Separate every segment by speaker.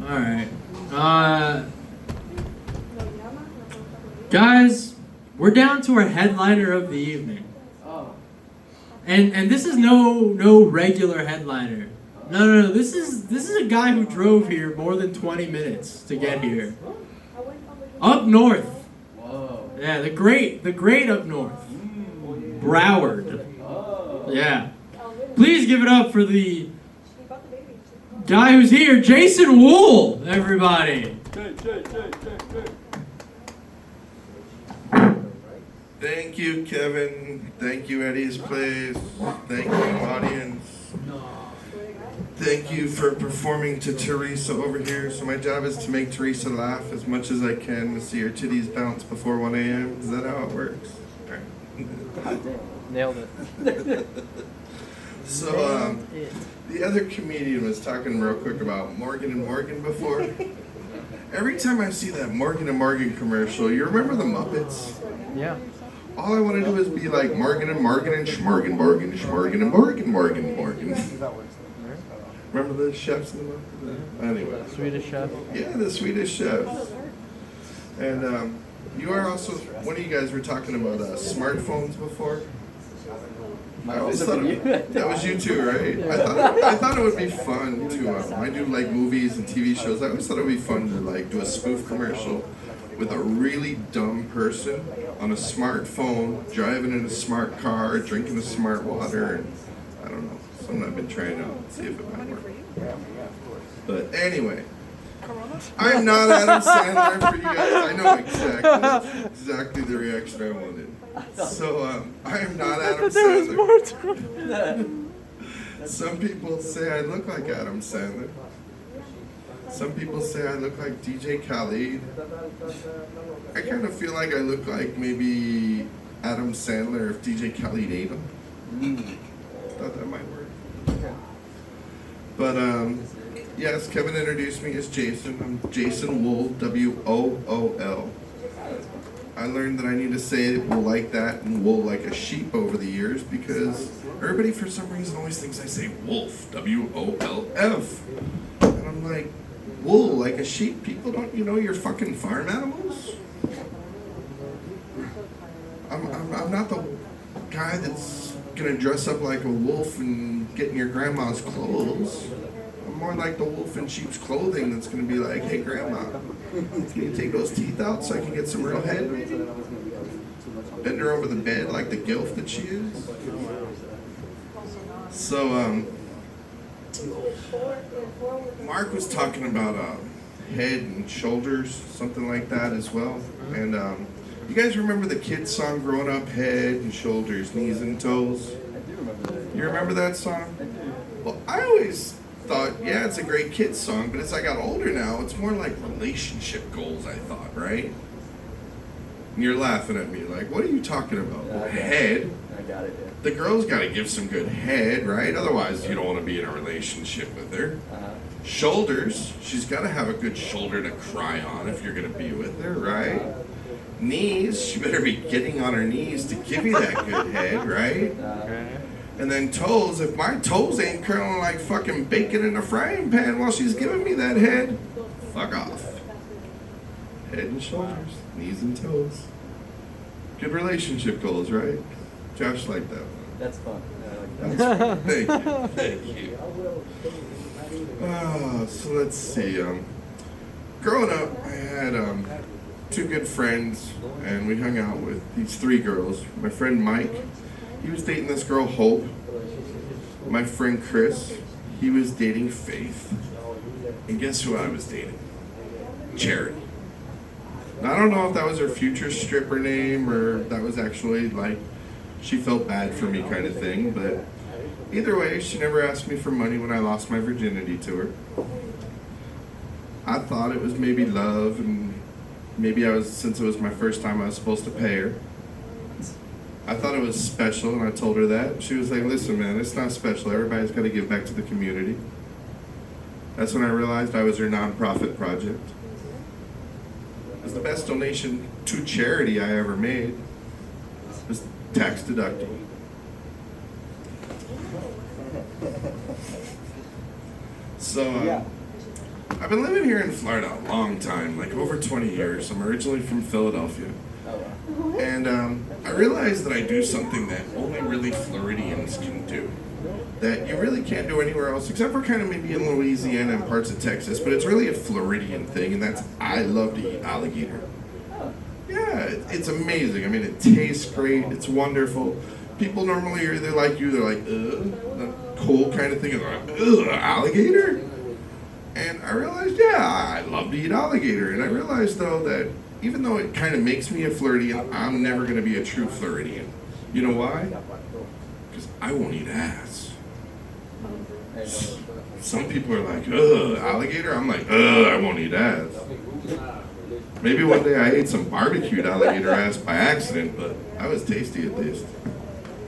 Speaker 1: Alright. Guys, we're down to our headliner of the evening. And this is no regular headliner. No. This is a guy who drove here more than 20 minutes to get here. Up north.
Speaker 2: Whoa.
Speaker 1: Yeah, the great up north. Broward. Yeah. Please give it up for the guy who's here, Jason Wool, everybody.
Speaker 3: Thank you, Kevin. Thank you, Eddie's Place. Thank you, audience. Thank you for performing to Teresa over here. So my job is to make Teresa laugh as much as I can to see her titties bounce before 1 a.m. Is that how it works? All right.
Speaker 2: Nailed it.
Speaker 3: So, the other comedian was talking real quick about Morgan and Morgan before. Every time I see that Morgan and Morgan commercial, you remember the Muppets?
Speaker 2: Yeah.
Speaker 3: All I want to do is be like Morgan and Morgan and Schmorgan, Morgan, Schmorgan and Morgan. Remember the chefs in the Muppets? Anyway.
Speaker 2: Swedish chef.
Speaker 3: Yeah, the Swedish chefs. And you are also, one of you guys were talking about smartphones before. I always thought that was you too, right? I thought it would be fun to. I do like movies and TV shows. I always thought it would be fun to like do a spoof commercial with a really dumb person on a smartphone, driving in a smart car, drinking a smart water, and I don't know. Something I've been trying to see if it might work. But anyway, I'm not Adam Sandler for you guys. I know exactly the reaction I wanted. So I am not Adam Sandler. Some people say I look like Adam Sandler. Some people say I look like DJ Khaled. I kind of feel like I look like maybe Adam Sandler if DJ Khaled ate him. Thought that might work. But yes, Kevin introduced me as Jason. I'm Jason Wool, W-O-O-L. I learned that I need to say wool like that and wool like a sheep over the years because everybody for some reason always thinks I say wolf, W-O-L-F. And I'm like, wool like a sheep? People don't, you're fucking farm animals? I'm not the guy that's gonna dress up like a wolf and get in your grandma's clothes. I'm more like the wolf in sheep's clothing that's gonna be like, hey grandma, can you take those teeth out so I can get some real head? Bend her over the bed like the gilf that she is. So, Mark was talking about head and shoulders, something like that as well. And you guys remember the kids song growing up, head and shoulders, knees and toes?
Speaker 2: I do remember that.
Speaker 3: You remember that song?
Speaker 2: I do.
Speaker 3: Well, I always thought, yeah, it's a great kids song, but as I got older now, it's more like relationship goals, I thought, right? And you're laughing at me like, what are you talking about?
Speaker 2: Yeah, I got
Speaker 3: head.
Speaker 2: it. I got it, yeah.
Speaker 3: The girl's got to give some good head, right? Otherwise, you don't want to be in a relationship with her.
Speaker 2: Uh-huh.
Speaker 3: Shoulders, she's got to have a good shoulder to cry on if you're going to be with her, right? Knees, she better be getting on her knees to give you that good head, right? And then toes, if my toes ain't curling like fucking bacon in a frying pan while she's giving me that head, fuck off. Head and shoulders, knees and toes. Good relationship goals, right? Josh liked that one.
Speaker 2: That's fun. I like that.
Speaker 3: Thank you. So let's see. Growing up, I had two good friends, and we hung out with these three girls. My friend Mike, he was dating this girl Hope. My friend Chris, he was dating Faith. And guess who I was dating? Charity. Now, I don't know if that was her future stripper name or that was actually like she felt bad for me kind of thing, but either way, she never asked me for money when I lost my virginity to her. I thought it was maybe love, and maybe since it was my first time, I was supposed to pay her. I thought it was special, and I told her that. She was like, listen, man, it's not special. Everybody's got to give back to the community. That's when I realized I was her nonprofit project. It was the best donation to charity I ever made. It was tax deductible. So, I've been living here in Florida a long time, like over 20 years. I'm originally from Philadelphia.
Speaker 2: Oh, wow.
Speaker 3: And I realized that I do something that only really Floridians can do. That you really can't do anywhere else, except for kind of maybe in Louisiana and parts of Texas. But it's really a Floridian thing, and that's I love to eat alligator. Yeah, it's amazing. I mean, it tastes great. It's wonderful. People normally are either like you, they're like, ugh, the cool kind of thing. And they're like, ugh, alligator? And I realized, yeah, I love to eat alligator. And I realized, though, that even though it kind of makes me a Floridian, I'm never going to be a true Floridian. You know why? Because I won't eat ass. Some people are like, ugh, alligator? I'm like, ugh, I won't eat ass. Maybe one day I ate some barbecued alligator ass by accident, but that was tasty at least.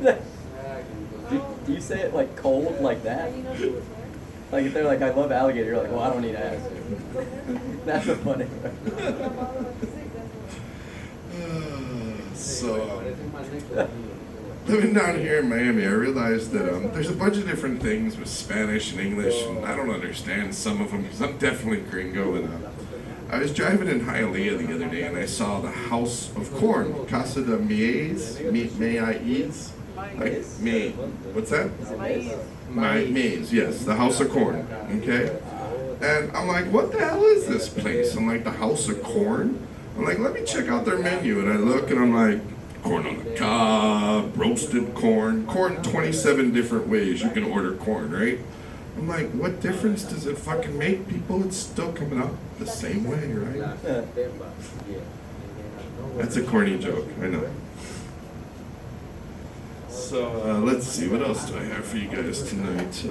Speaker 2: Do you say it like cold like that? Like if they're like, I love alligator, you're like, well, I don't eat ass. That's a funny one.
Speaker 3: So, living down here in Miami, I realized that there's a bunch of different things with Spanish and English, and I don't understand some of them because I'm definitely gringo. And I was driving in Hialeah the other day, and I saw the House of Corn, Casa de Maíz. Like, what's that? Maize, yes, the House of Corn, okay? And I'm like, what the hell is this place? I'm like, the House of Corn? I'm like, let me check out their menu. And I look, and I'm like, corn on the cob, roasted corn, 27 different ways you can order corn, right? I'm like, what difference does it fucking make, people? It's still coming out the same way, right? That's a corny joke, I know. So, let's see, what else do I have for you guys tonight?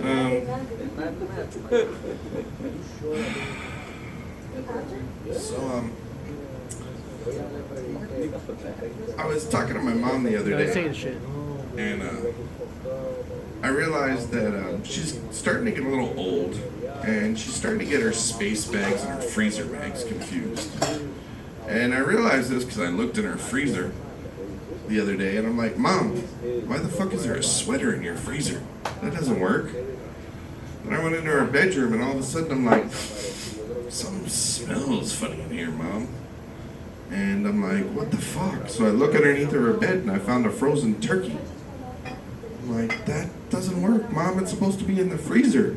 Speaker 3: I was talking to my mom the other day, and I realized that she's starting to get a little old, and she's starting to get her space bags and her freezer bags confused. And I realized this because I looked in her freezer the other day, and I'm like, Mom, why the fuck is there a sweater in your freezer? That doesn't work. And I went into her bedroom, and all of a sudden I'm like, something smells funny in here, Mom. And I'm like, what the fuck? So I look underneath her bed, and I found a frozen turkey. I'm like, that doesn't work, Mom. It's supposed to be in the freezer.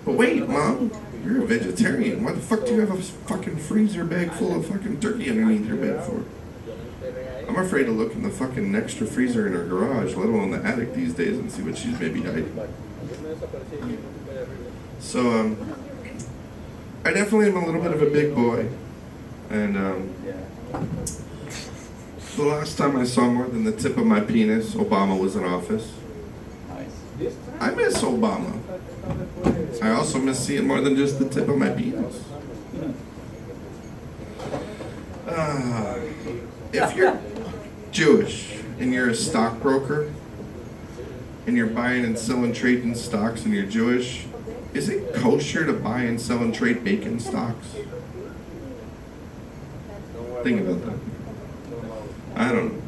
Speaker 3: But wait, Mom, you're a vegetarian. Why the fuck do you have a fucking freezer bag full of fucking turkey underneath your bed for? I'm afraid to look in the fucking extra freezer in her garage, let alone the attic these days, and see what she's maybe hiding. So, I definitely am a little bit of a big boy. And, the last time I saw more than the tip of my penis, Obama was in office. I miss Obama. I also miss seeing more than just the tip of my penis. If you're Jewish and you're a stockbroker and you're buying and selling trading stocks and you're Jewish, is it kosher to buy and sell and trade bacon stocks? Think about that. I don't know.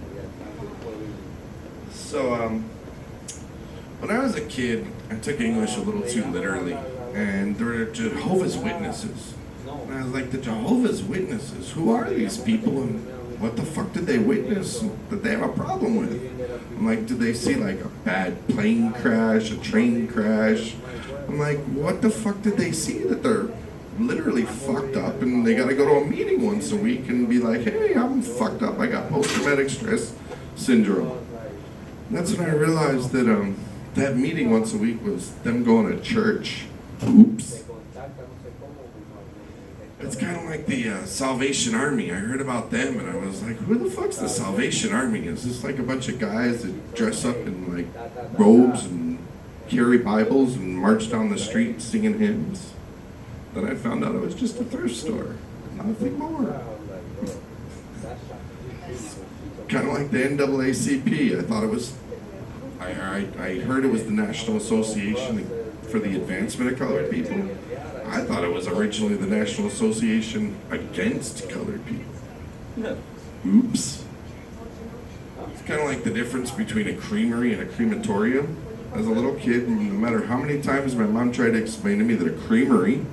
Speaker 3: So, when I was a kid, I took English a little too literally, and there were Jehovah's Witnesses. And I was like, the Jehovah's Witnesses, who are these people, and what the fuck did they witness that they have a problem with? I'm like, did they see like a bad plane crash, a train crash? I'm like, what the fuck did they see that they're literally fucked up and they gotta go to a meeting once a week and be like, hey, I'm fucked up, I got post-traumatic stress syndrome. And that's when I realized that that meeting once a week was them going to church. Oops. It's kind of like the Salvation Army. I heard about them and I was like, who the fuck's the Salvation Army? Is this like a bunch of guys that dress up in like robes and carry Bibles and march down the street singing hymns? Then I found out it was just a thrift store. Nothing more. Kind of like the NAACP. I thought it was, I heard it was the National Association for the Advancement of Colored People. I thought it was originally the National Association Against Colored People. Oops. It's kind of like the difference between a creamery and a crematorium. As a little kid, no matter how many times my mom tried to explain to me that a creamery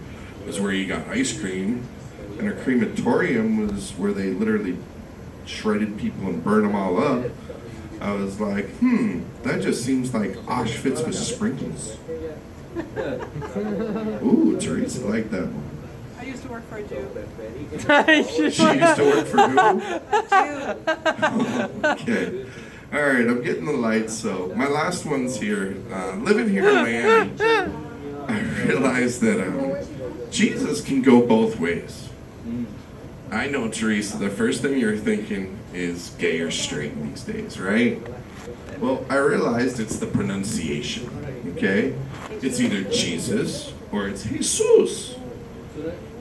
Speaker 3: was where you got ice cream, and a crematorium was where they literally shredded people and burned them all up. I was like, that just seems like Auschwitz with sprinkles. Ooh, Teresa liked that one.
Speaker 4: I used to work for a Jew.
Speaker 3: She used to work for who? Okay. All right, I'm getting the lights. So my last one's here. Living here in Miami, I realized that Jesus can go both ways. I know, Teresa, the first thing you're thinking is gay or straight these days, right? Well, I realized it's the pronunciation, okay? It's either Jesus or it's Jesus.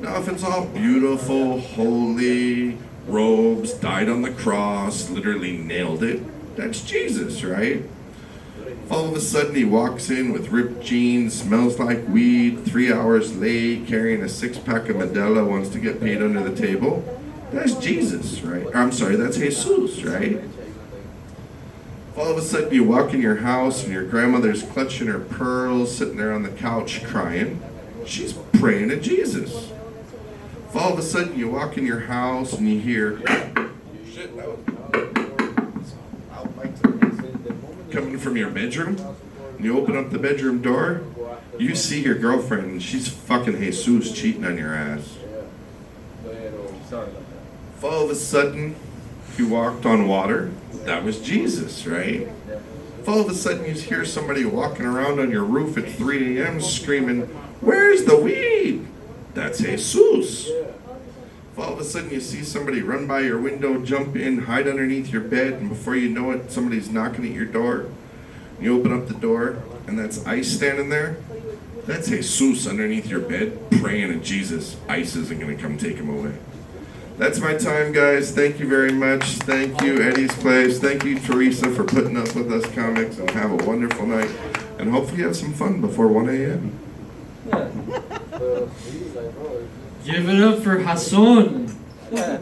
Speaker 3: Now, if it's all beautiful, holy, robes, died on the cross, literally nailed it, that's Jesus, right? If all of a sudden he walks in with ripped jeans, smells like weed, 3 hours late, carrying a 6-pack of Modelo, wants to get paid under the table, that's Jesus, right? Or, I'm sorry, that's Jesus, right? If all of a sudden you walk in your house and your grandmother's clutching her pearls, sitting there on the couch crying, she's praying to Jesus. If all of a sudden you walk in your house and you hear, shit, that was coming from your bedroom, and you open up the bedroom door, you see your girlfriend and she's fucking Jesus cheating on your ass. If all of a sudden you walked on water, that was Jesus, right? If all of a sudden you hear somebody walking around on your roof at 3 a.m. screaming, "Where's the weed?" That's Jesus. If all of a sudden you see somebody run by your window, jump in, hide underneath your bed, and before you know it, somebody's knocking at your door. You open up the door, and that's ice standing there. That's Jesus underneath your bed, praying to Jesus. Ice isn't going to come take him away. That's my time, guys. Thank you very much. Thank you, Eddie's Place. Thank you, Teresa, for putting up with us comics, and have a wonderful night. And hopefully you have some fun before 1 a.m.
Speaker 1: Give it up for Hassan.
Speaker 2: Yeah.